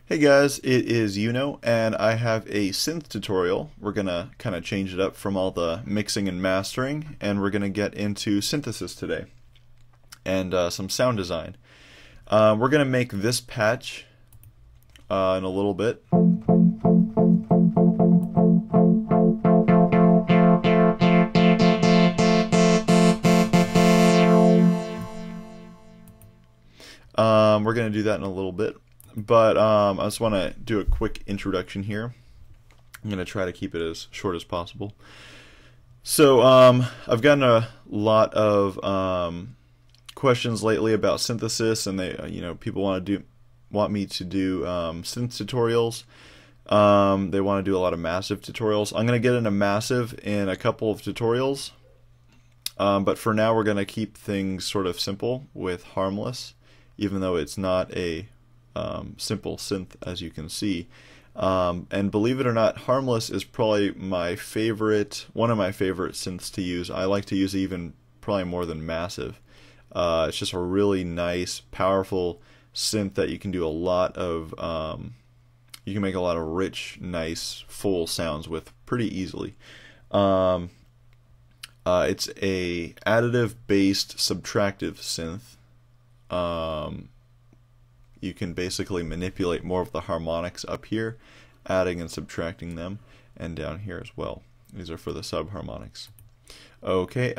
Hey guys, it is Yuno, and I have a synth tutorial. We're gonna kind of change it up from all the mixing and mastering, and we're gonna get into synthesis today and some sound design. We're gonna make this patch in a little bit. We're gonna do that in a little bit. But I just want to do a quick introduction here. I'm going to try to keep it as short as possible. So I've gotten a lot of questions lately about synthesis, and people want me to do synth tutorials. They want to do a lot of massive tutorials. I'm going to get into massive in a couple of tutorials, but for now we're going to keep things sort of simple with harmless, even though it's not a simple synth, as you can see. And believe it or not, harmless is probably one of my favorite synths to use. I like to use it even probably more than massive. It's just a really nice, powerful synth that you can do a lot of, you can make a lot of rich, nice, full sounds with pretty easily. It's a additive-based subtractive synth. You can basically manipulate more of the harmonics up here, adding and subtracting them, and down here as well. These are for the subharmonics. Okay,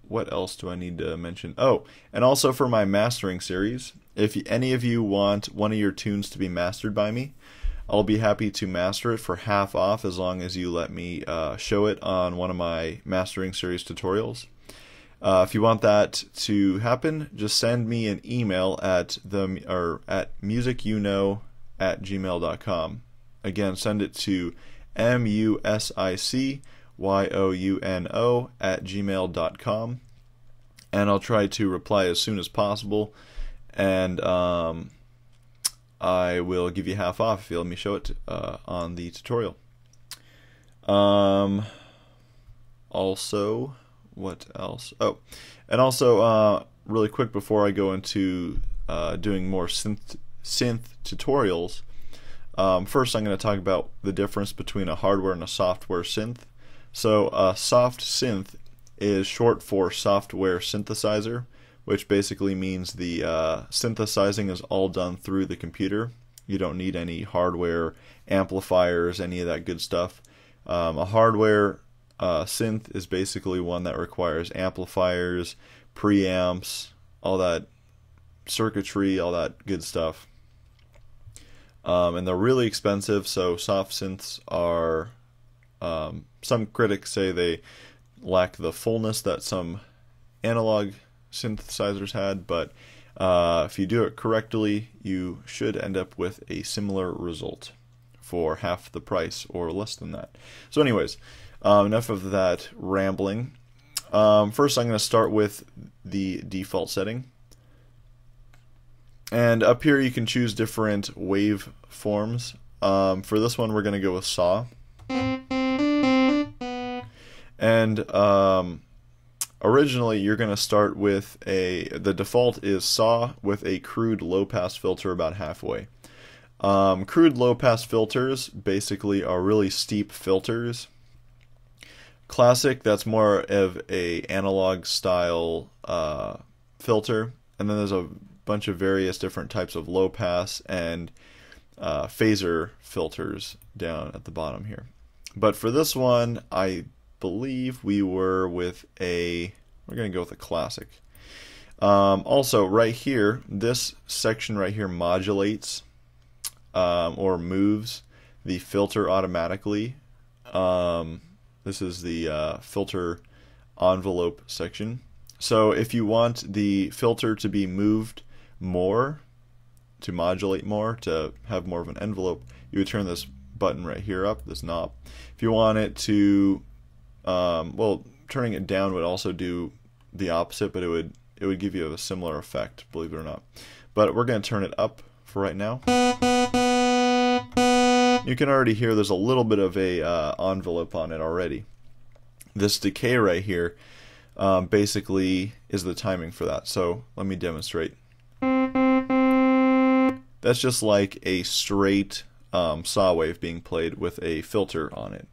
what else do I need to mention? Oh, and also for my mastering series, if any of you want one of your tunes to be mastered by me, I'll be happy to master it for half off as long as you let me show it on one of my mastering series tutorials. If you want that to happen, just send me an email at musicyouno@gmail.com. Again, send it to musicYouno@gmail.com, and I'll try to reply as soon as possible, and I will give you half off if you let me show it on the tutorial. Also, what else? Oh, and also, really quick before I go into doing more synth tutorials, first I'm going to talk about the difference between a hardware and a software synth. So a soft synth is short for software synthesizer, which basically means the synthesizing is all done through the computer. You don't need any hardware, amplifiers, any of that good stuff. A hardware synth is basically one that requires amplifiers, preamps, all that circuitry, all that good stuff. And they're really expensive, so soft synths are, some critics say they lack the fullness that some analog synthesizers had, but if you do it correctly, you should end up with a similar result for half the price or less than that. So anyways, enough of that rambling. First I'm going to start with the default setting. And up here you can choose different wave forms. For this one we're going to go with saw. And originally you're going to start with the default is saw with a crude low pass filter about halfway. Crude low pass filters basically are really steep filters. Classic, that's more of a analog style filter, and then there's a bunch of various different types of low pass and phaser filters down at the bottom here. But for this one, I believe we're going to go with a classic. Also, right here, this section right here modulates or moves the filter automatically. This is the filter envelope section. So if you want the filter to be moved more, to modulate more, to have more of an envelope, you would turn this button right here up, this knob. If you want it to, well, turning it down would also do the opposite, but it would give you a similar effect, believe it or not. But we're going to turn it up for right now. You can already hear there's a little bit of a envelope on it already. This decay right here basically is the timing for that. So let me demonstrate. That's just like a straight saw wave being played with a filter on it.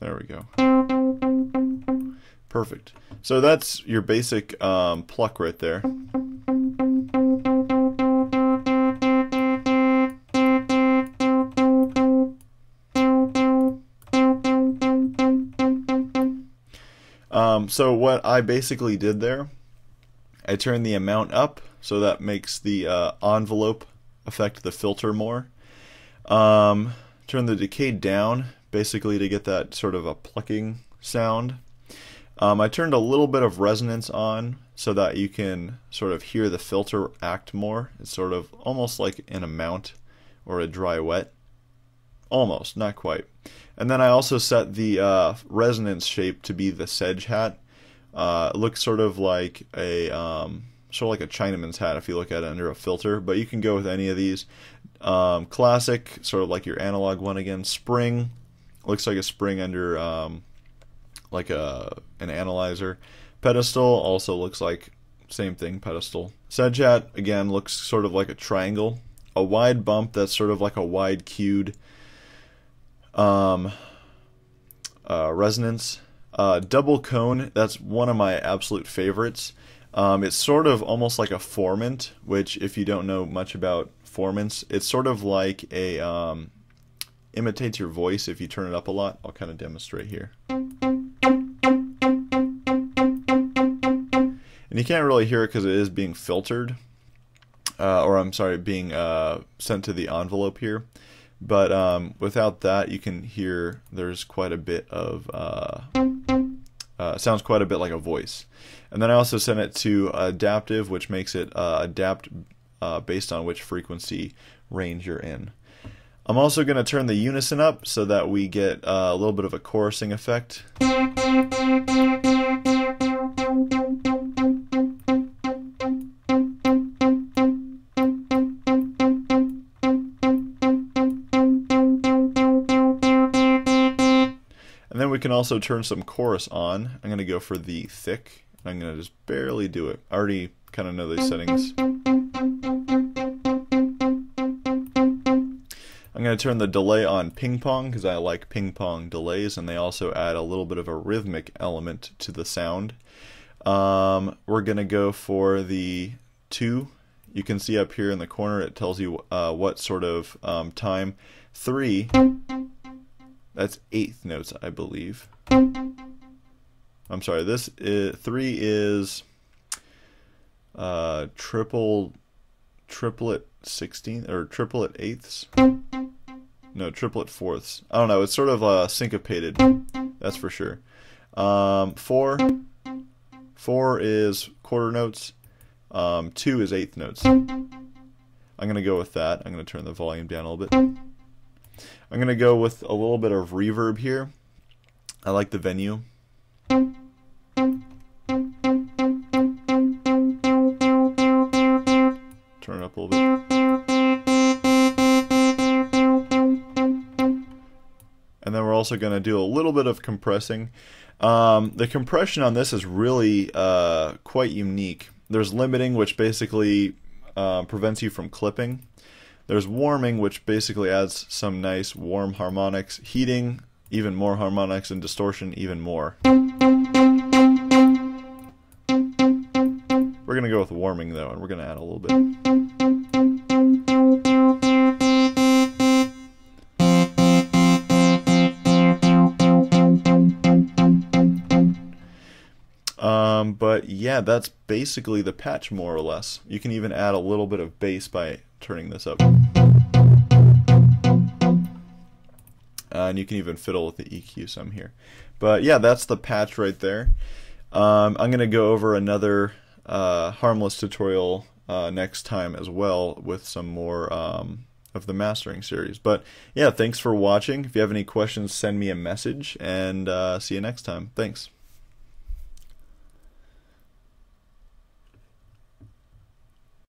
There we go. Perfect. So that's your basic pluck right there. So what I basically did there, I turned the amount up, so that makes the envelope affect the filter more. Turn the decay down, basically to get that sort of a plucking sound. I turned a little bit of resonance on so that you can sort of hear the filter act more. It's sort of almost like an amount or a dry wet. Almost, not quite. And then I also set the resonance shape to be the sedge hat. It looks sort of like a Chinaman's hat if you look at it under a filter, but you can go with any of these. Classic, sort of like your analog one again. Spring, looks like a spring under like an analyzer. Pedestal also looks like same thing, pedestal. Sedge hat again looks sort of like a triangle. A wide bump, that's sort of like a wide cued resonance. Double cone, that's one of my absolute favorites. It's sort of almost like a formant, which if you don't know much about formants, it's sort of like a imitates your voice if you turn it up a lot. I'll kind of demonstrate here. And you can't really hear it because it is being filtered, or I'm sorry, being sent to the envelope here. But without that, you can hear there's quite a bit of, sounds quite a bit like a voice. And then I also sent it to adaptive, which makes it adapt based on which frequency range you're in. I'm also going to turn the unison up so that we get a little bit of a chorusing effect. And then we can also turn some chorus on. I'm going to go for the thick. I'm going to just barely do it. I already kind of know these settings. I'm going to turn the delay on ping pong because I like ping pong delays, and they also add a little bit of a rhythmic element to the sound. We're going to go for the 2. You can see up here in the corner it tells you what sort of time. 3, that's 8th notes, I believe. I'm sorry, this is 3 is triplet 16th or triplet 8ths. No, triplet 4ths. I don't know. It's sort of syncopated. That's for sure. 4 is quarter notes. 2 is 8th notes. I'm gonna go with that. I'm gonna turn the volume down a little bit. I'm gonna go with a little bit of reverb here. I like the venue. Turn it up a little bit. And then we're also going to do a little bit of compressing. The compression on this is really quite unique. There's limiting, which basically prevents you from clipping. There's warming, which basically adds some nice warm harmonics. Heating, even more harmonics, and distortion, even more. We're going to go with warming, though, and we're going to add a little bit. But yeah, that's basically the patch more or less. You can even add a little bit of bass by turning this up. And you can even fiddle with the EQ some here. But yeah, that's the patch right there. I'm going to go over another Harmless tutorial next time as well with some more of the mastering series. But yeah, thanks for watching. If you have any questions, send me a message, and see you next time. Thanks.